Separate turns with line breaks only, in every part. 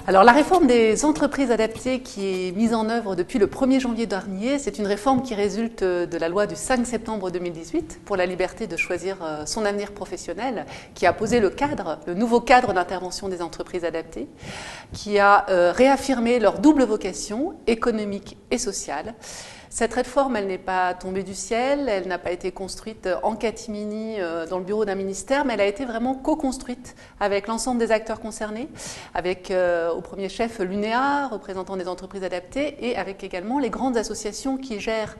Alors la réforme des entreprises adaptées qui est mise en œuvre depuis le 1er janvier dernier, c'est une réforme qui résulte de la loi du 5 septembre 2018 pour la liberté de choisir son avenir professionnel, qui a posé le nouveau cadre d'intervention des entreprises adaptées, qui a réaffirmé leur double vocation économique et sociale. Cette réforme, elle n'est pas tombée du ciel, elle n'a pas été construite en catimini dans le bureau d'un ministère, mais elle a été vraiment co-construite avec l'ensemble des acteurs concernés, avec au premier chef l'UNEA, représentant des entreprises adaptées, et avec également les grandes associations qui gèrent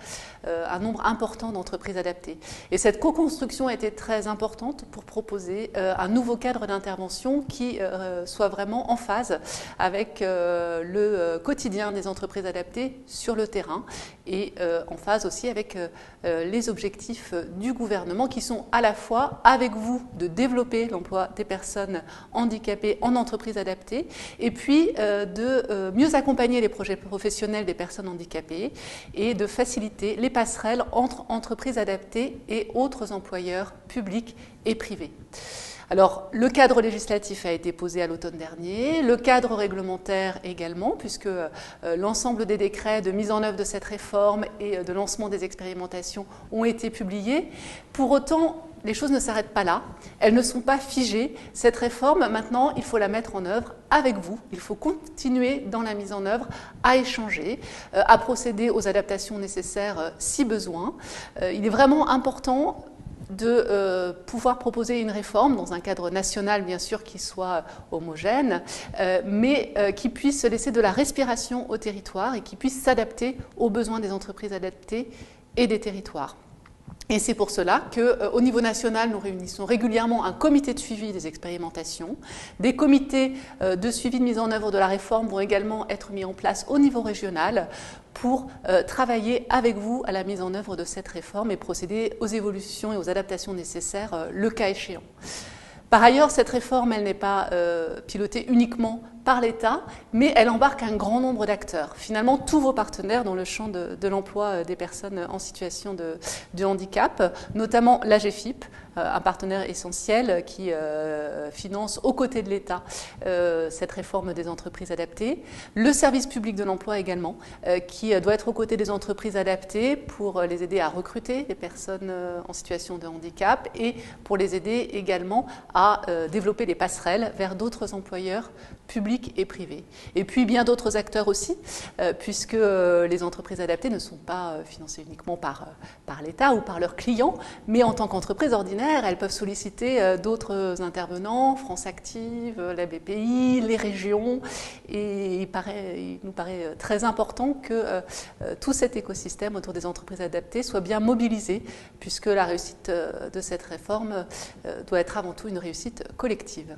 un nombre important d'entreprises adaptées. Et cette co-construction a été très importante pour proposer un nouveau cadre d'intervention qui soit vraiment en phase avec le quotidien des entreprises adaptées sur le terrain et en phase aussi avec les objectifs du gouvernement qui sont à la fois avec vous de développer l'emploi des personnes handicapées en entreprises adaptées et puis de mieux accompagner les projets professionnels des personnes handicapées et de faciliter les passerelles entre entreprises adaptées et autres employeurs publics et privés. Alors, le cadre législatif a été posé à l'automne dernier, le cadre réglementaire également, puisque l'ensemble des décrets de mise en œuvre de cette réforme et de lancement des expérimentations ont été publiés. Pour autant, les choses ne s'arrêtent pas là, elles ne sont pas figées. Cette réforme, maintenant, il faut la mettre en œuvre avec vous. Il faut continuer dans la mise en œuvre, à échanger, à procéder aux adaptations nécessaires si besoin. Il est vraiment important de pouvoir proposer une réforme dans un cadre national, bien sûr, qui soit homogène, mais qui puisse laisser de la respiration au territoire et qui puisse s'adapter aux besoins des entreprises adaptées et des territoires. Et c'est pour cela qu'au niveau national, nous réunissons régulièrement un comité de suivi des expérimentations. Des comités de suivi de mise en œuvre de la réforme vont également être mis en place au niveau régional pour travailler avec vous à la mise en œuvre de cette réforme et procéder aux évolutions et aux adaptations nécessaires le cas échéant. Par ailleurs, cette réforme, elle n'est pas pilotée uniquement par l'État, mais elle embarque un grand nombre d'acteurs. Finalement, tous vos partenaires dans le champ de l'emploi des personnes en situation de handicap, notamment l'AGEFIP, un partenaire essentiel qui finance aux côtés de l'État cette réforme des entreprises adaptées. Le service public de l'emploi également, qui doit être aux côtés des entreprises adaptées pour les aider à recruter les personnes en situation de handicap et pour les aider également à développer les passerelles vers d'autres employeurs publics et privés. Et puis bien d'autres acteurs aussi, puisque les entreprises adaptées ne sont pas financées uniquement par l'État ou par leurs clients, mais en tant qu'entreprise ordinaire, elles peuvent solliciter d'autres intervenants, France Active, la BPI, les régions, et il nous paraît très important que tout cet écosystème autour des entreprises adaptées soit bien mobilisé, puisque la réussite de cette réforme doit être avant tout une réussite collective.